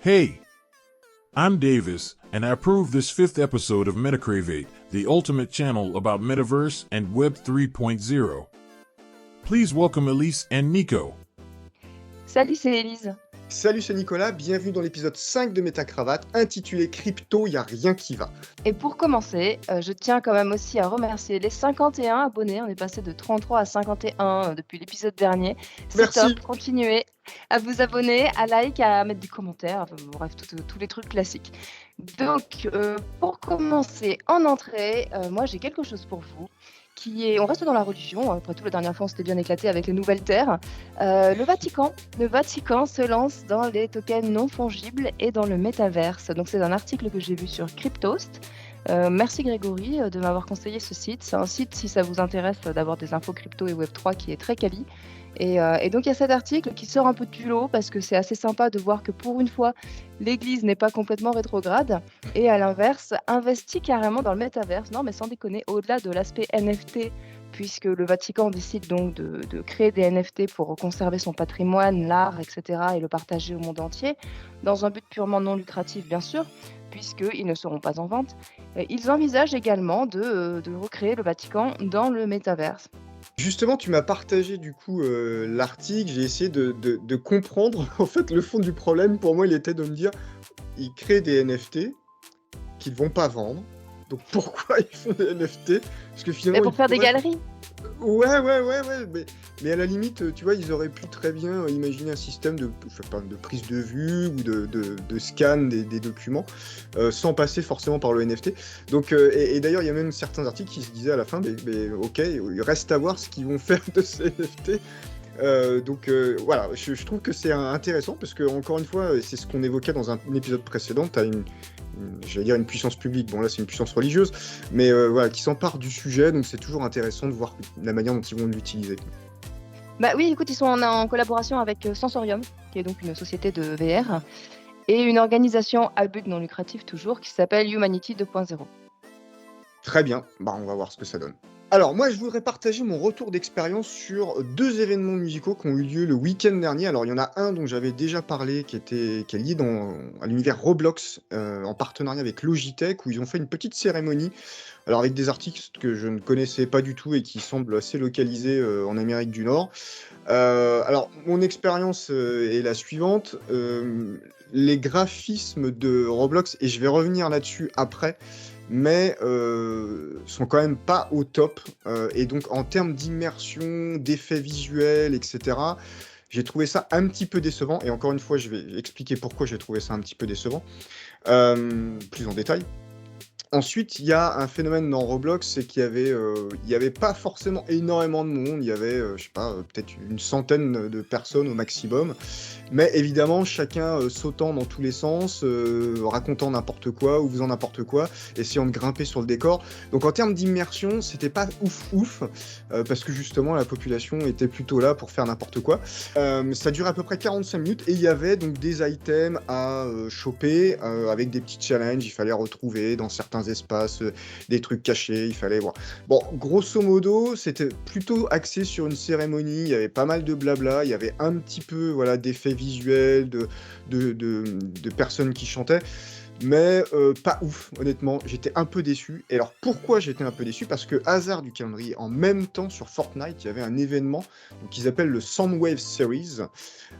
Hey, I'm Davis, and I approve this fifth episode of Metacravate, the ultimate channel about Metaverse and Web 3.0. Please welcome Elise and Nico. Salut, c'est Élise. Salut, c'est Nicolas, bienvenue dans l'épisode 5 de Métacravate, intitulé Crypto, y a rien qui va. Et pour commencer, je tiens quand même aussi à remercier les 51 abonnés. On est passé de 33 à 51 depuis l'épisode dernier. C'est Merci. top, continuez à vous abonner, à like, à mettre des commentaires, enfin, bref, tous les trucs classiques. Donc, pour commencer en entrée, moi j'ai quelque chose pour vous. On reste dans la religion, après tout la dernière fois on s'était bien éclaté avec les nouvelles terres. Le Vatican se lance dans les tokens non fongibles et dans le métaverse. Donc c'est un article que j'ai vu sur Cryptost. Merci Grégory de m'avoir conseillé ce site. C'est un site, si ça vous intéresse d'avoir des infos crypto et Web3, qui est très quali. Et donc il y a cet article qui sort un peu du lot parce que c'est assez sympa de voir que pour une fois, l'Église n'est pas complètement rétrograde et à l'inverse, investit carrément dans le métaverse. Non mais sans déconner, au-delà de l'aspect NFT, puisque le Vatican décide donc de créer des NFT pour conserver son patrimoine, l'art, etc. et le partager au monde entier, dans un but purement non lucratif bien sûr, puisqu'ils ne seront pas en vente. Ils envisagent également de recréer le Vatican dans le métaverse. Justement, tu m'as partagé du coup l'article, j'ai essayé de comprendre en fait le fond du problème. Pour moi, il était de me dire, ils créent des NFT qu'ils ne vont pas vendre. Donc pourquoi ils font des NFT? Parce que finalement, Mais pour faire des galeries. Ouais, mais à la limite, tu vois, ils auraient pu très bien imaginer un système de prise de vue ou de scan des documents sans passer forcément par le NFT. Donc, et d'ailleurs, il y a même certains articles qui se disaient à la fin, mais ok, il reste à voir ce qu'ils vont faire de ces NFT. Voilà, je trouve que c'est intéressant parce que, encore une fois, c'est ce qu'on évoquait dans un épisode précédent, tu as j'allais dire une puissance publique, bon là c'est une puissance religieuse, mais voilà, qui s'empare du sujet, donc c'est toujours intéressant de voir la manière dont ils vont l'utiliser. Bah oui, écoute, ils sont en collaboration avec Sensorium, qui est donc une société de VR, et une organisation à but non lucratif toujours, qui s'appelle Humanity 2.0. Très bien, on va voir ce que ça donne. Alors moi je voudrais partager mon retour d'expérience sur deux événements musicaux qui ont eu lieu le week-end dernier. Alors il y en a un dont j'avais déjà parlé qui est lié à l'univers Roblox en partenariat avec Logitech, où ils ont fait une petite cérémonie, alors avec des artistes que je ne connaissais pas du tout et qui semblent assez localisés en Amérique du Nord. Alors mon expérience est la suivante. Les graphismes de Roblox, et je vais revenir là-dessus après, mais sont quand même pas au top. Et donc en termes d'immersion, d'effets visuels, etc., j'ai trouvé ça un petit peu décevant. Et encore une fois, je vais expliquer pourquoi j'ai trouvé ça un petit peu décevant, plus en détail. Ensuite, il y a un phénomène dans Roblox, c'est qu'il y avait pas forcément énormément de monde. Il y avait, je sais pas, peut-être une centaine de personnes au maximum. Mais évidemment, chacun sautant dans tous les sens, racontant n'importe quoi ou faisant n'importe quoi, essayant de grimper sur le décor. Donc en termes d'immersion, c'était pas ouf, parce que justement, la population était plutôt là pour faire n'importe quoi. Ça durait à peu près 45 minutes et il y avait donc des items à choper avec des petits challenges. Il fallait retrouver dans certains espaces des trucs cachés, il fallait voir. Bon, grosso modo, c'était plutôt axé sur une cérémonie. Il y avait pas mal de blabla, il y avait un petit peu, voilà, d'effets visuels, de personnes qui chantaient, mais pas ouf, honnêtement. J'étais un peu déçu. Et alors pourquoi j'étais un peu déçu? Parce que, hasard du calendrier, en même temps sur Fortnite, il y avait un événement qu'ils appellent le Soundwave Series,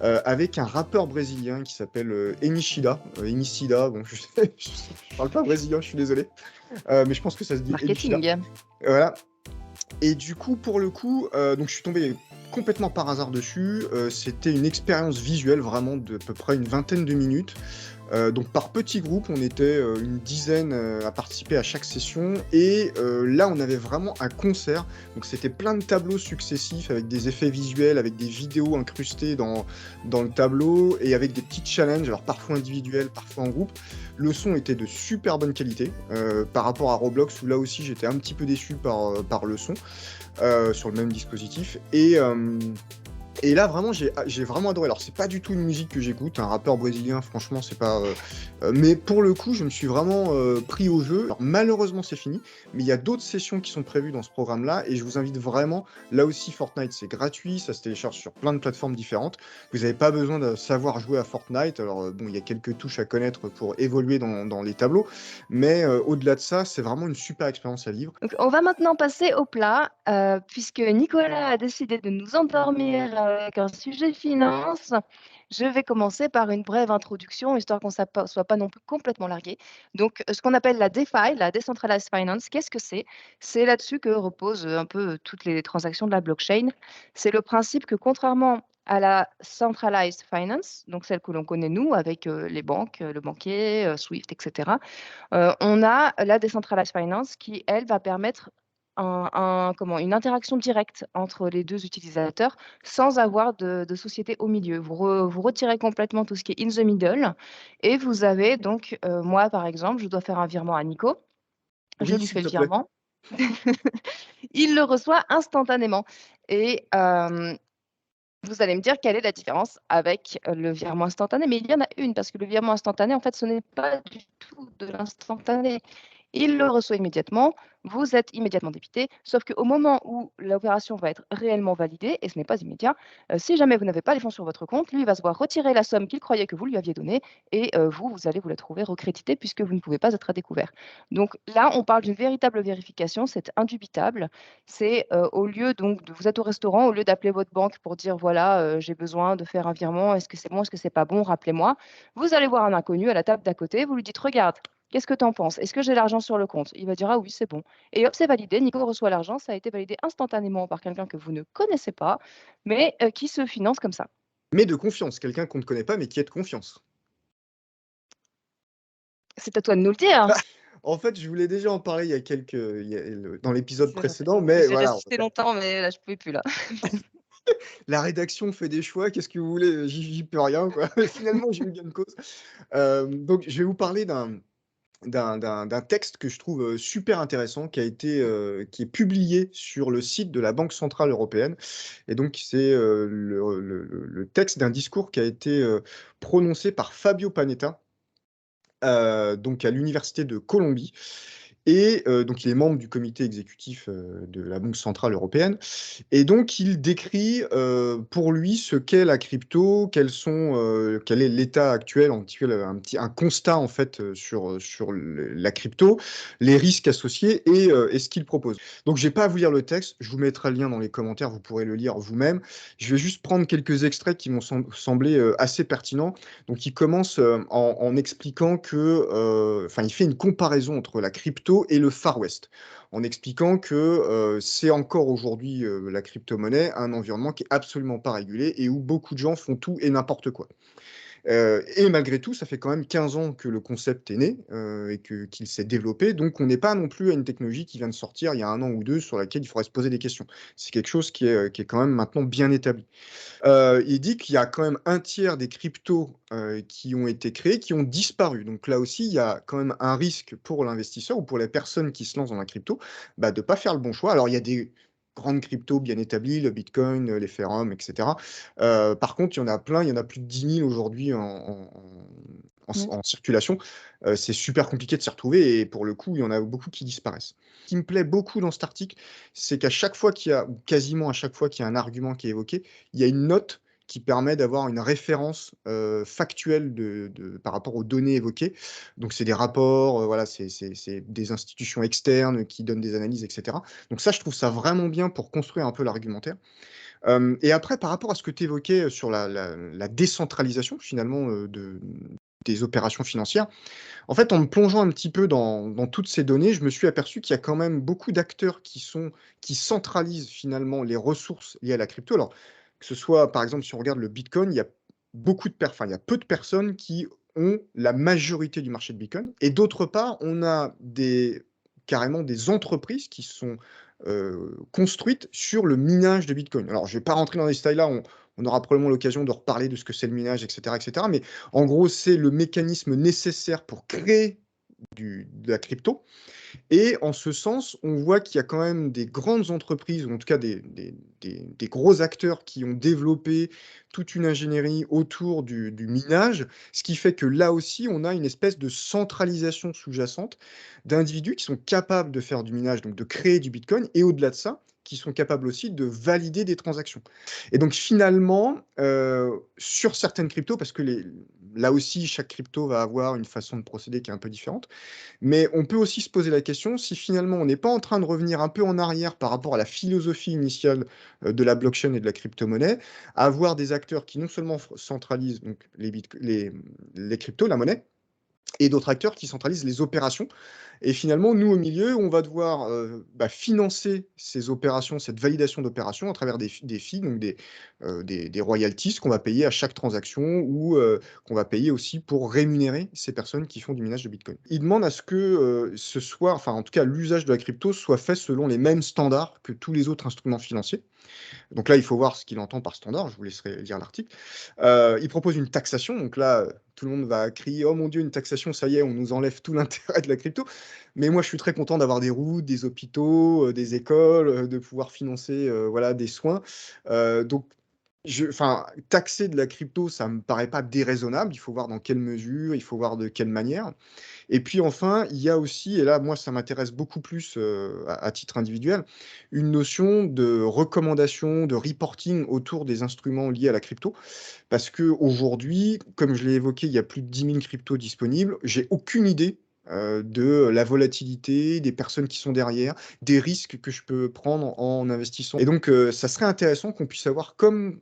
avec un rappeur brésilien qui s'appelle Emicida. Emicida, bon, je parle pas brésilien, je suis désolé, mais je pense que ça se dit Emicida. Marketing. Voilà. Et du coup, pour le coup, donc je suis tombé complètement par hasard dessus. C'était une expérience visuelle vraiment de à peu près une vingtaine de minutes. Donc par petits groupes, on était une dizaine à participer à chaque session. Et là, on avait vraiment un concert. Donc c'était plein de tableaux successifs avec des effets visuels, avec des vidéos incrustées dans le tableau et avec des petits challenges, alors parfois individuels, parfois en groupe. Le son était de super bonne qualité par rapport à Roblox, où là aussi j'étais un petit peu déçu par le son sur le même dispositif. Et là, vraiment, j'ai vraiment adoré. Alors, c'est pas du tout une musique que j'écoute. Un rappeur brésilien, franchement, c'est pas. Mais pour le coup, je me suis vraiment pris au jeu. Alors, malheureusement, c'est fini. Mais il y a d'autres sessions qui sont prévues dans ce programme-là. Et je vous invite vraiment. Là aussi, Fortnite, c'est gratuit. Ça se télécharge sur plein de plateformes différentes. Vous n'avez pas besoin de savoir jouer à Fortnite. Alors, bon, il y a quelques touches à connaître pour évoluer dans les tableaux. Mais au-delà de ça, c'est vraiment une super expérience à vivre. Donc, on va maintenant passer au plat, puisque Nicolas a décidé de nous endormir avec un sujet finance. Je vais commencer par une brève introduction, histoire qu'on ne soit pas non plus complètement largué. Donc, ce qu'on appelle la DeFi, la Decentralized Finance, qu'est-ce que c'est? C'est là-dessus que reposent un peu toutes les transactions de la blockchain. C'est le principe que contrairement à la Centralized Finance, donc celle que l'on connaît nous, avec les banques, le banquier, Swift, etc., on a la Decentralized Finance qui, elle, va permettre une interaction directe entre les 2 utilisateurs sans avoir de société au milieu. Vous retirez complètement tout ce qui est in the middle et vous avez donc, moi, par exemple, je dois faire un virement à Nico. Je Oui, lui s'il fais le te plaît. virement. Il le reçoit instantanément et vous allez me dire quelle est la différence avec le virement instantané, mais il y en a une parce que le virement instantané, en fait, ce n'est pas du tout de l'instantané. Il le reçoit immédiatement, vous êtes immédiatement débité, sauf qu'au moment où l'opération va être réellement validée, et ce n'est pas immédiat, si jamais vous n'avez pas les fonds sur votre compte, lui, il va se voir retirer la somme qu'il croyait que vous lui aviez donnée et vous allez vous la trouver recréditée puisque vous ne pouvez pas être à découvert. Donc là, on parle d'une véritable vérification, c'est indubitable. C'est au lieu donc de vous êtes au restaurant, au lieu d'appeler votre banque pour dire voilà, j'ai besoin de faire un virement, est-ce que c'est bon, est-ce que c'est pas bon, rappelez-moi. Vous allez voir un inconnu à la table d'à côté, vous lui dites regarde, qu'est-ce que tu en penses? Est-ce que j'ai l'argent sur le compte? Il va dire ah oui, c'est bon. Et hop, c'est validé. Nico reçoit l'argent, ça a été validé instantanément par quelqu'un que vous ne connaissez pas, mais qui se finance comme ça. Mais de confiance. Quelqu'un qu'on ne connaît pas, mais qui est de confiance. C'est à toi de nous le dire. En fait, je voulais déjà en parler dans l'épisode C'est vrai. précédent, mais J'ai voilà, résisté longtemps, mais là, je pouvais plus là. la rédaction fait des choix, qu'est-ce que vous voulez? J'y peux rien, quoi. Finalement, j'ai eu gain de cause. Donc je vais vous parler d'un texte que je trouve, super intéressant qui est publié sur le site de la Banque centrale européenne et donc c'est, le texte d'un discours qui a été, prononcé par Fabio Panetta, donc à l'université de Colombie et donc il est membre du comité exécutif, de la Banque centrale européenne et donc il décrit, pour lui ce qu'est la crypto, quel est l'état actuel, un constat en fait, sur la crypto, les risques associés et ce qu'il propose. Donc je vais pas à vous lire le texte, je vous mettrai le lien dans les commentaires, vous pourrez le lire vous-même. Je vais juste prendre quelques extraits qui m'ont semblé, assez pertinents. Donc il commence, en expliquant que, enfin il fait une comparaison entre la crypto et le Far West, en expliquant que, c'est encore aujourd'hui, la crypto-monnaie, un environnement qui est absolument pas régulé et où beaucoup de gens font tout et n'importe quoi. Et malgré tout, ça fait quand même 15 ans que le concept est né, et qu'il s'est développé, donc on n'est pas non plus à une technologie qui vient de sortir il y a 1 an ou 2 sur laquelle il faudrait se poser des questions. C'est quelque chose qui est quand même maintenant bien établi. Il dit qu'il y a quand même un tiers des cryptos, qui ont été créés, qui ont disparu. Donc là aussi, il y a quand même un risque pour l'investisseur ou pour les personnes qui se lancent dans la crypto, bah, de pas faire le bon choix. Alors il y a des grandes cryptos bien établies, le Bitcoin, l'Ethereum et cetera. Par contre, il y en a plein, il y en a plus de 10 000 aujourd'hui Mmh. en circulation. C'est super compliqué de s'y retrouver et pour le coup, il y en a beaucoup qui disparaissent. Ce qui me plaît beaucoup dans cet article, c'est qu'à chaque fois qu'il y a ou quasiment à chaque fois qu'il y a un argument qui est évoqué, il y a une note qui permet d'avoir une référence, factuelle par rapport aux données évoquées. Donc c'est des rapports, voilà, c'est des institutions externes qui donnent des analyses et cetera. Donc ça, je trouve ça vraiment bien pour construire un peu l'argumentaire. Et après par rapport à ce que tu évoquais, sur la décentralisation finalement, des opérations financières, en fait, en me plongeant un petit peu dans toutes ces données, je me suis aperçu qu'il y a quand même beaucoup d'acteurs qui centralisent finalement les ressources liées à la crypto. Alors, que ce soit, par exemple, si on regarde le Bitcoin, il y a il y a peu de personnes qui ont la majorité du marché de Bitcoin. Et d'autre part, on a carrément des entreprises qui sont construites sur le minage de Bitcoin. Alors, je ne vais pas rentrer dans les détails-là. On aura probablement l'occasion de reparler de ce que c'est le minage, etc., etc. Mais en gros, c'est le mécanisme nécessaire pour créer de la crypto. Et en ce sens, on voit qu'il y a quand même des grandes entreprises, ou en tout cas des gros acteurs qui ont développé toute une ingénierie autour du minage, ce qui fait que là aussi, on a une espèce de centralisation sous-jacente d'individus qui sont capables de faire du minage, donc de créer du Bitcoin, et au-delà de ça, qui sont capables aussi de valider des transactions. Et donc finalement, sur certaines cryptos, parce que là aussi, chaque crypto va avoir une façon de procéder qui est un peu différente, mais on peut aussi se poser la question si finalement on n'est pas en train de revenir un peu en arrière par rapport à la philosophie initiale de la blockchain et de la crypto-monnaie, à avoir des acteurs qui non seulement centralisent donc les cryptos, la monnaie, et d'autres acteurs qui centralisent les opérations. Et finalement, nous, au milieu, on va devoir financer ces opérations, cette validation d'opérations à travers des fees, donc des royalties qu'on va payer à chaque transaction ou qu'on va payer aussi pour rémunérer ces personnes qui font du minage de Bitcoin. Ils demandent à ce que ce soit, enfin en tout cas l'usage de la crypto soit fait selon les mêmes standards que tous les autres instruments financiers. Donc là, il faut voir ce qu'il entend par standard, je vous laisserai lire l'article. Il propose une taxation, donc là, tout le monde va crier: «Oh mon Dieu, une taxation, ça y est, on nous enlève tout l'intérêt de la crypto». Mais moi, je suis très content d'avoir des routes, des hôpitaux, des écoles, de pouvoir financer, voilà, des soins. Donc enfin, taxer de la crypto, ça me paraît pas déraisonnable. Il faut voir dans quelle mesure, il faut voir de quelle manière. Et puis enfin, il y a aussi, et là, moi, ça m'intéresse beaucoup plus à titre individuel, une notion de recommandation, de reporting autour des instruments liés à la crypto. Parce qu'aujourd'hui, comme je l'ai évoqué, il y a plus de 10 000 cryptos disponibles. J'ai aucune idée de la volatilité, des personnes qui sont derrière, des risques que je peux prendre en investissant. Et donc, ça serait intéressant qu'on puisse avoir, comme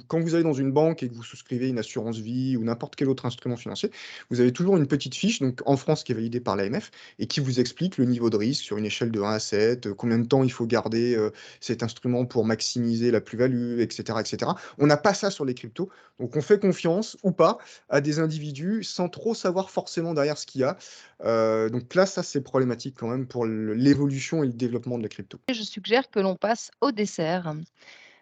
quand vous allez dans une banque et que vous souscrivez une assurance vie ou n'importe quel autre instrument financier, vous avez toujours une petite fiche, donc en France qui est validée par l'AMF, et qui vous explique le niveau de risque sur une échelle de 1 à 7, combien de temps il faut garder cet instrument pour maximiser la plus-value, etc., etc. On n'a pas ça sur les cryptos, donc on fait confiance ou pas à des individus sans trop savoir forcément derrière ce qu'il y a. Donc là, ça c'est problématique quand même pour l'évolution et le développement de la crypto. Je suggère que l'on passe au dessert.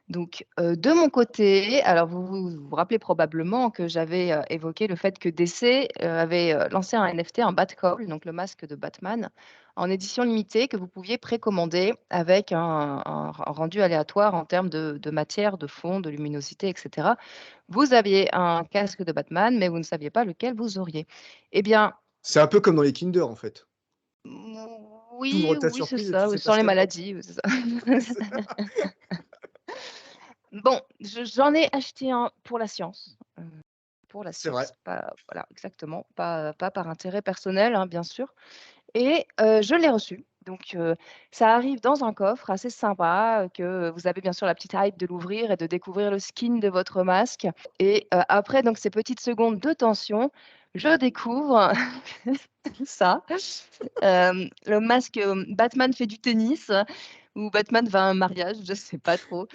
Donc, de mon côté, alors vous rappelez probablement que j'avais, évoqué le fait que DC, avait, lancé un NFT, un Batcall, donc le masque de Batman, en édition limitée que vous pouviez précommander avec un rendu aléatoire en termes de matière, de fond, de luminosité et cetera. Vous aviez un casque de Batman, mais vous ne saviez pas lequel vous auriez. Eh bien, C'est un peu comme dans les Kinder en fait. Tu oui, ouvres ta oui, c'est surprise et tu ça, oui, sais pas sans ce les qu'il y a dedans. maladies, oui, c'est ça. Bon, j'en ai acheté un pour la science. Pour la C'est vrai. science, pas voilà, exactement, pas par intérêt personnel, hein, bien sûr et je l'ai reçu. Donc ça arrive dans un coffre assez sympa, que vous avez bien sûr la petite hype de l'ouvrir et de découvrir le skin de votre masque et après donc ces petites secondes de tension, je découvre ça, le masque, Batman fait du tennis ou Batman va à un mariage, je sais pas trop.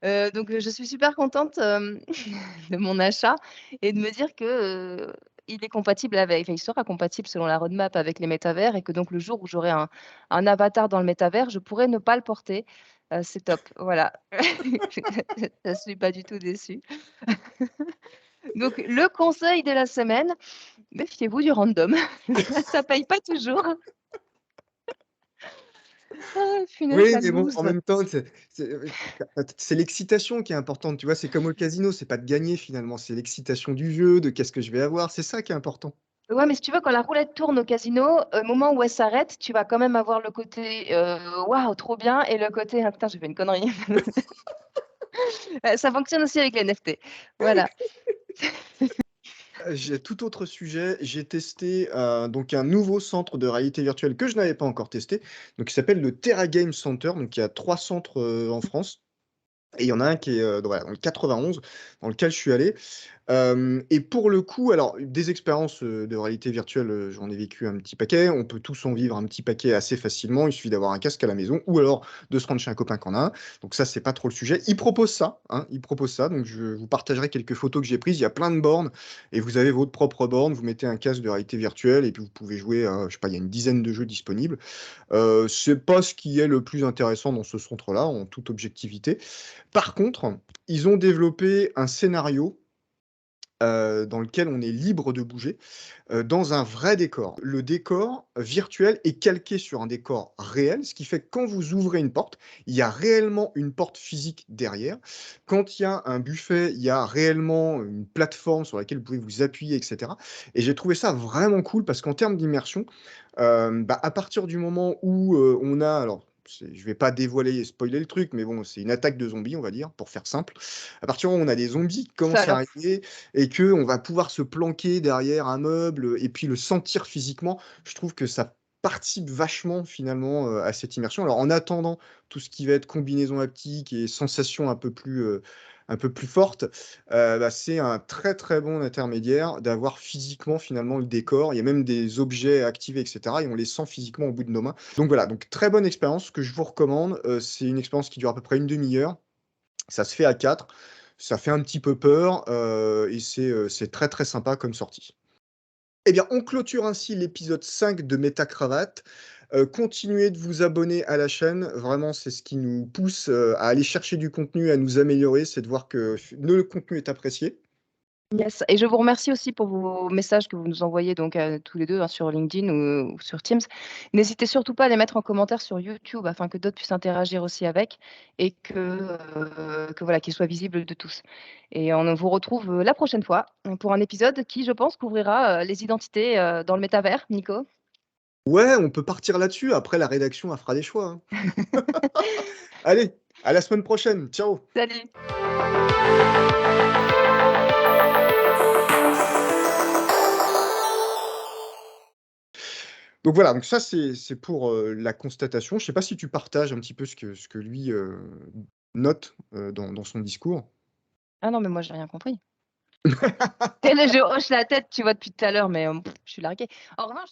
Donc je suis super contente, de mon achat et de me dire que, il est compatible avec enfin, il sera compatible selon la roadmap avec les métavers et que donc le jour où j'aurai un avatar dans le métavers, je pourrai ne pas le porter. C'est top, voilà. Je suis pas du tout déçue. Donc le conseil de la semaine, méfiez-vous du random. Ça paye pas toujours. Ah punaise, Oui, la mais bon, en loose. même temps, c'est l'excitation qui est importante, tu vois? C'est comme au casino, c'est pas de gagner finalement, c'est l'excitation du jeu, de qu'est-ce que je vais avoir, c'est ça qui est important. Ouais, mais si tu veux, quand la roulette tourne au casino, au moment où elle s'arrête, tu vas quand même avoir le côté, «Waouh, trop bien» et le côté: «Ah putain, j'ai fait une connerie». Ça fonctionne aussi avec les NFT. Voilà. J'ai tout autre sujet, j'ai testé, donc un nouveau centre de réalité virtuelle que je n'avais pas encore testé, donc qui s'appelle le Terra Game Center, donc il y a 3 centres, en France et il y en a un qui est, voilà, dans le 91, dans lequel je suis allé. Et pour le coup, alors des expériences, de réalité virtuelle, j'en ai vécu un petit paquet. On peut tous en vivre un petit paquet assez facilement. Il suffit d'avoir un casque à la maison ou alors de se rendre chez un copain qui en a un. Donc ça, c'est pas trop le sujet. Ils proposent ça, hein, ils proposent ça. Donc je vous partagerai quelques photos que j'ai prises. Il y a plein de bornes et vous avez votre propre borne. Vous mettez un casque de réalité virtuelle et puis vous pouvez jouer à, je sais pas, il y a une dizaine de jeux disponibles. C'est pas ce qui est le plus intéressant dans ce centre-là, en toute objectivité. Par contre, ils ont développé un scénario dans lequel on est libre de bouger, dans un vrai décor. Le décor virtuel est calqué sur un décor réel, ce qui fait que quand vous ouvrez une porte, il y a réellement une porte physique derrière. Quand il y a un buffet, il y a réellement une plateforme sur laquelle vous pouvez vous appuyer et cetera et j'ai trouvé ça vraiment cool parce qu'en termes d'immersion, bah, à partir du moment où, on a alors je vais pas dévoiler et spoiler le truc, mais bon, c'est une attaque de zombies, on va dire, pour faire simple. À partir du moment où on a des zombies qui Ça commencent à alors. arriver et qu'on va pouvoir se planquer derrière un meuble, et puis le sentir physiquement, je trouve que ça participe vachement finalement, à cette immersion. Alors en attendant tout ce qui va être combinaison haptique et sensations un peu plus fortes, bah, c'est un très, très bon intermédiaire d'avoir physiquement finalement le décor. Il y a même des objets activés et cetera et on les sent physiquement au bout de nos mains. Donc voilà, donc très bonne expérience que je vous recommande. C'est une expérience qui dure à peu près une demi heure. Ça se fait à 4, ça fait un petit peu peur, et c'est très, très sympa comme sortie. Eh bien, on clôture ainsi l'épisode 5 de Méta Cravate. Continuez de vous abonner à la chaîne, vraiment c'est ce qui nous pousse, à aller chercher du contenu, à nous améliorer, c'est de voir que le contenu est apprécié. Yes, et je vous remercie aussi pour vos messages que vous nous envoyez donc tous les 2 hein, sur LinkedIn ou sur Teams. N'hésitez surtout pas à les mettre en commentaire sur YouTube afin que d'autres puissent interagir aussi avec et que voilà, qu'ils soient visibles de tous. Et on vous retrouve, la prochaine fois, pour un épisode qui, je pense, couvrira, les identités, dans le métavers, Nico? Ouais, on peut partir là-dessus, après la rédaction, elle fera des choix, hein. Allez, à la semaine prochaine, ciao! Salut. Donc voilà, donc ça c'est pour, la constatation. Je sais pas si tu partages un petit peu ce que lui, note, dans son discours? Ah non, mais moi j'ai rien compris. Et là, je hoche la tête, tu vois, depuis tout à l'heure, mais je suis larguée. En revanche